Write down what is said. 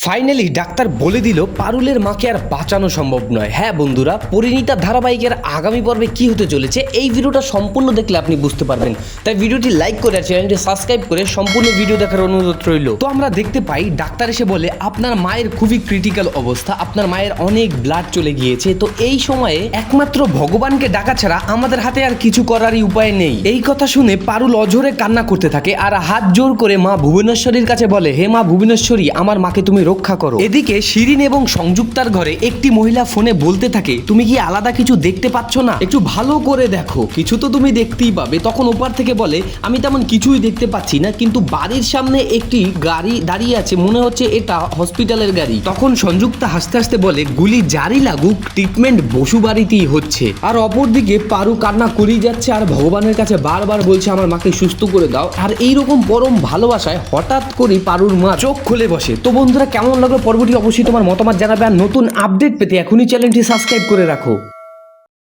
Finally doctor বলে দিল পারুলের মাকে আর বাঁচানো সম্ভব নয়। হ্যাঁ বন্ধুরা, পরিণীতা ধারাবাহিকের আগামী পর্বে কি হতে চলেছে এই ভিডিওটা সম্পূর্ণ দেখলে আপনি বুঝতে পারবেন। তাই ভিডিওটি লাইক করে আর চ্যানেলটি সাবস্ক্রাইব করে সম্পূর্ণ ভিডিও দেখার অনুরোধ রইল। তো আমরা দেখতে পাই ডাক্তার এসে বলে আপনার মায়ের খুবই ক্রিটিক্যাল অবস্থা, আপনার মায়ের অনেক ব্লাড চলে গিয়েছে, তো এই সময়ে একমাত্র ভগবানকে ডাকা ছাড়া আমাদের হাতে আর কিছু করারই উপায় নেই। এই কথা শুনে পারুল অঝরে কান্না করতে থাকে আর হাত জোর করে মা ভুবনেশ্বরীর কাছে বলে, হে মা ভুবনেশ্বরী, আমার মাকে তুমি রক্ষা করো। এদিকে শিরিন এবং সংযুক্তার ঘরে একটি মহিলা ফোনে বলতে থাকে, তুমি কি আলাদা কিছু দেখতে পাচ্ছ না? একটু ভালো করে দেখো, কিছু তো তুমি দেখতেই পাবে। তখন ওপার থেকে বলে, আমি তেমন কিছুই দেখতে পাচ্ছি না, কিন্তু বাড়ির সামনে একটি গাড়ি দাঁড়িয়ে আছে, মনে হচ্ছে এটা হসপিটালের গাড়ি। তখন সংযুক্তা হাসতে হাসতে বলে, গুলি জারি লাগুক, ট্রিটমেন্ট বসু বাড়িতেই হচ্ছে। আর অপরদিকে পারু কান্না করেই যাচ্ছে আর ভগবানের কাছে বারবার বলছে আমার মাকে সুস্থ করে দাও। আর এইরকম পরম ভালোবাসায় হঠাৎ করে পারুর মা চোখ খুলে বসে। তো বন্ধুরা, কেমন লাগলো পর্বটি অবশ্যই তোমার মতামত জানাবে, আর নতুন আপডেট পেতে এখনই চ্যানেলটি সাবস্ক্রাইব করে রাখো।